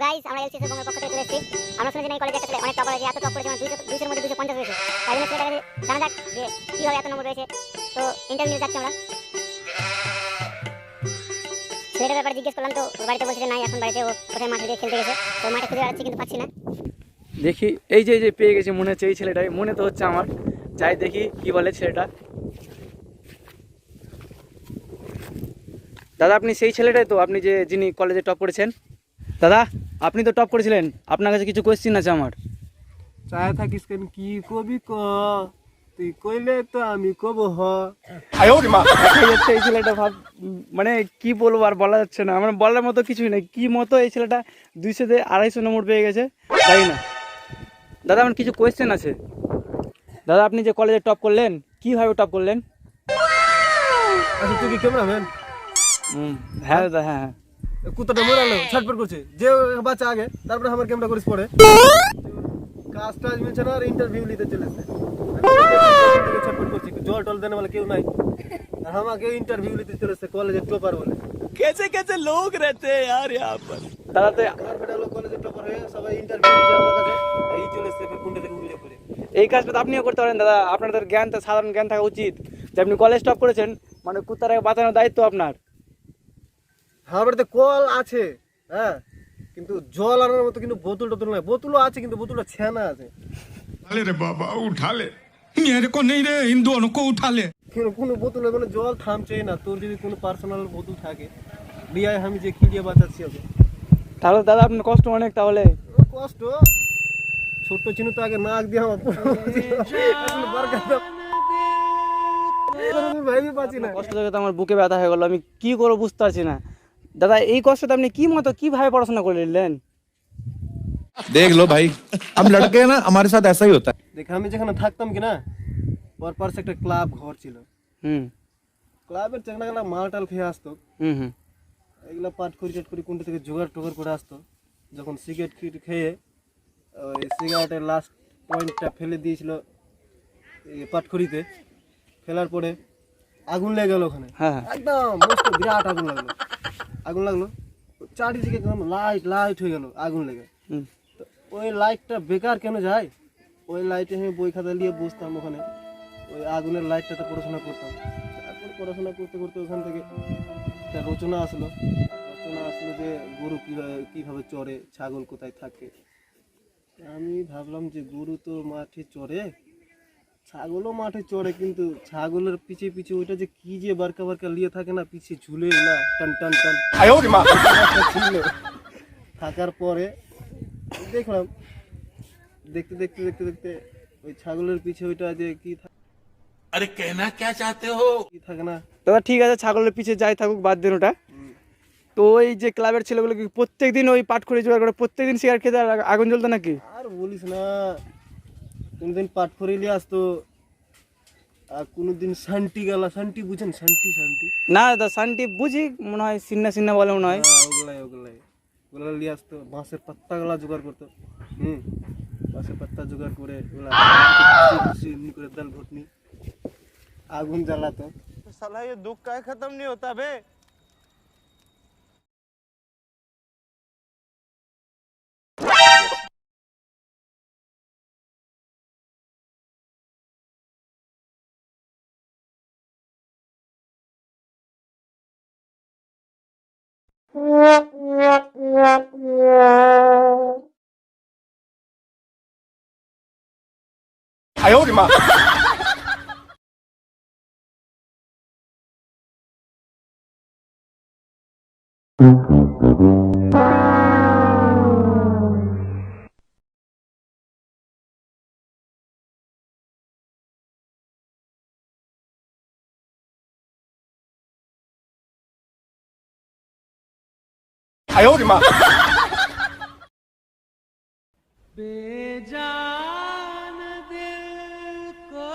Guys আমরা LCS এর পক্ষ থেকে চলে এসেছি। আমরা শুনেছি এই কলেজে একটা ছেলে অনেক টপ করেছে, এত টপ করেছে মানে 200 এর মধ্যে 250 হয়েছে। তাই জন্য ছেলেটাকে জানা যাক যে কিভাবে এত নম্বর রয়েছে। তো ইন্টারভিউ যাচ্ছি আমরা। ছেলেটার ব্যাপারে জিজ্ঞেস করলাম, তো ওর বাড়িতে বলছে যে নাই, এখন বাড়িতে ও কোথায় মাঠে দিয়ে খেলতে গেছে। তো মাঠে খুঁজে বেড়াচ্ছি কিন্তু পাচ্ছি না। দেখি এই যে পেয়ে গেছি, মনে হচ্ছে এই ছেলেটাই, মনে তো হচ্ছে আমার। যাই দেখি কি বলে ছেলেটা। দাদা আপনি সেই ছেলেটাই তো, আপনি যে যিনি কলেজে টপ করেছেন? দাদা আপনি তো টপ করেছিলেন, আপনার কাছে কিছু কোয়েশ্চেন আছে আমার। চায় থাকিস কেন, কি কবি ক, তুই কইলে তো আমি কব হ। দেখা যাচ্ছে এই ছেলেটা মানে কি বলবো, আর বলা যাচ্ছে না, আমার বলার মতো কিছুই নেই। কি মতো এই ছেলেটা 200-তে 250 নম্বর পেয়ে গেছে, তাই না? দাদা আমার কিছু কোয়েশ্চেন আছে। দাদা আপনি যে কলেজে টপ করলেন, কিভাবে টপ করলেন? আচ্ছা তুই কি ক্যামেরাম্যান? হ্যাঁ দাদা, হ্যাঁ। কুত্তাটা মরালো, ছটফট করছে, যে বাচ্চা আগে, তারপরে আমার ক্যামেরা করিস পরে। কাজ টাজ মিলছে না, আর ইন্টারভিউ নিতে চলেছে। ছটফট করছি, জল টল দেনে বলে কেউ নাই, আর আমাকে ইন্টারভিউ নিতে চলেছে কলেজের টপার বলে। कैसे कैसे लोग रहते हैं यार यहाँ पर। দাদা তো আমার বেটা লোক কলেজের টপার হয়ে সবাই ইন্টারভিউ দিচ্ছে আমার কাছে, এই চলেছে ফের কোনটা থেকে উল্লেখ করে। এই কাজটা তো আপনিও করতে পারেন দাদা, আপনাদের জ্ঞান তো, সাধারণ জ্ঞান থাকা উচিত যে আপনি কলেজ টপ করেছেন, মানে কুত্তাটাকে বাঁচানোর দায়িত্ব আপনার। আমার বাড়িতে কল আছে, হ্যাঁ, কিন্তু জল আনার মতো কিন্তু বোতল টোতল নাই। বোতলও আছে কিন্তু বোতলটা ছেনা আছে। अरे रे बाबा उठा ले, मेरे को नहीं रे, इन दोनों को उठा ले। কোনো বোতলে মানে জল থামছেই না। তোর যদি কোনো পার্সোনাল বোতল থাকে বিয়ায়, আমি যে কি দিয়ে বাঁচাচ্ছি ওকে। তাহলে দাদা আপনার কষ্ট অনেক তাহলে। কষ্ট ছোট্ট চিনু তো আগে নাক দিয়ে আমার ভাইবি পাচ্ছি না। কষ্ট থেকে তো আমার বুকে ব্যথা হয়ে গেল, আমি কি করবো বুঝতে পারছি না। দাদা এই কষ্টটা আপনি কি মতো কিভাবে পড়াশোনা করে নিলেন? देख लो भाई, हम लड़के हैं ना, हमारे साथ ऐसा ही होता है। দেখ আমি যেখানে থাকতাম কি না, পর পাশে একটা ক্লাব ঘর ছিল। হুম ক্লাবের চাকরা মাল টাল খেয়ে আসতো, হুম হুম এগুলো পাট করি টাট করি কোনটা থেকে জোগাড় টোগাড় করে আসতো। যখন সিগারেট খেয়ে ওই সিগারেটের লাস্ট পয়েন্টটা ফেলে দিয়েছিল পাটখড়িতে, ফেলার পরে আগুন লেগে গেল ওখানে। হ্যাঁ হ্যাঁ একদম মস্ত বিরাট আগুন লাগলো চারিদিকে একদম লাইট লাইট হয়ে গেল আগুন লেগে। হুম। তো ওই লাইটটা বেকার কেন যায়, ওই লাইটে আমি বই খাতা নিয়ে বসতাম ওখানে, ওই আগুনের লাইটটাতে পড়াশোনা করতাম। তারপর পড়াশোনা করতে করতে ওখান থেকে একটা রচনা আসলো যে গরু কিভাবে চড়ে, ছাগল কোথায় থাকে। আমি ভাবলাম যে গরু তো মাঠে চড়ে, ছাগলও মাঠে চড়ে, কিন্তু ছাগলের পিছে পিছে ওইটা যে কি যে বারকা বারকা লিয়ে থাকে না, পিছে ঝুলে না টান টান টান ছিল। থাকার পরে দেখলাম, দেখতে দেখতে দেখতে দেখতে ওই ছাগলের পিছে ওইটা যে কি अरे कहना क्या चाहते हो? কি থাকে না। দাদা ঠিক আছে, ছাগলের পিছে যাই থাকুক, বাদ দিন ওটা। তো ওই যে ক্লাবের ছেলেগুলো কি প্রত্যেকদিন ওই পাট করে জোগাড় করে প্রত্যেকদিন সিগারেট খেতে আর আগুন জ্বলতো নাকি? আর বলিস না, কোনদিন পাট করে নিয়ে আসতো, আর কোনোদিন শান্তি গালা, শান্তি বুঝেন, শান্তি শান্তি না দাদা শান্তি বুঝি, মনে হয় সিন্না সিন্না বলে মনে হয়। ওগুলা নিয়ে আসতো। বাঁশের পাত্তা গুলা জোগাড় করতো, বাঁশের পাত্তা জোগাড় করে ওগুলা করে দাল ঘটনি আগুন জ্বালাতো। साला ये दुख का खत्म नहीं होता बे। बेजान दिल को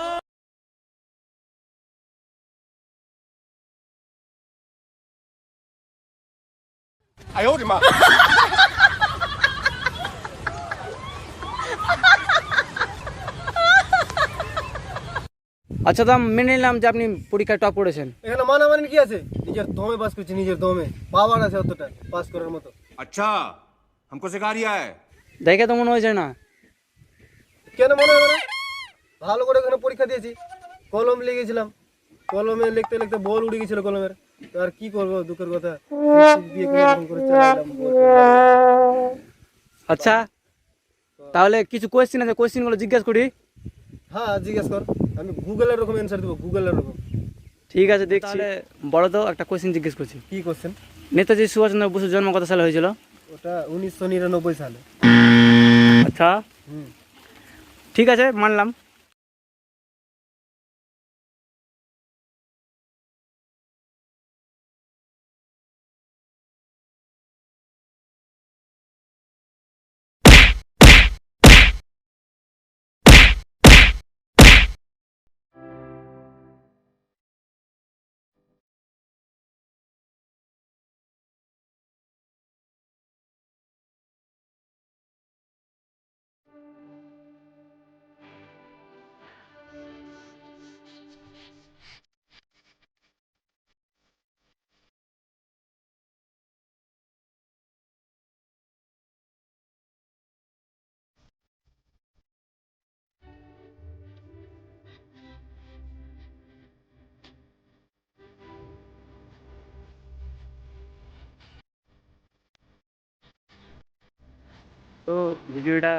আচ্ছা, তো আমি মেনে নিলাম যে আপনি পরীক্ষায় টপ করেছেন। এখানে মানামানি কি আছে? নিজের দমে পাস করছি, নিজের দমে পাওয়ার আছে অতটা পাস করার মতো। अच्छा हमको सिखा रिया है দেখে তো মনে হয়েছে না। কেন মনে হবে না? ভালো করে ওখানে পরীক্ষা দিয়েছি, কলম লিখেছিলাম, কলমে লিখতে লিখতে বল উড়ে গেছিল কলমের। তো আর কি করবো, দুঃখের কথা, বিয়ে করে এরকম করে চালাইলাম, বল আচ্ছা তাহলে কিছু কোয়েশ্চেন আছে, কোয়েশ্চেনগুলো জিজ্ঞেস করি। হ্যাঁ জিজ্ঞেস কর, আমি গুগলের রকম অ্যান্সার দেবো, গুগলের রকম। ঠিক আছে দেখছি। তাহলে বড় তো একটা কোয়েশ্চেন জিজ্ঞেস করছি। কি কোশ্চেন? নেতাজি সুভাষচন্দ্র বসুর জন্ম কত সালে হয়েছিল? ওটা 1999 সালে। আচ্ছা হুম। ঠিক আছে মানলাম। তো ভিডিওটা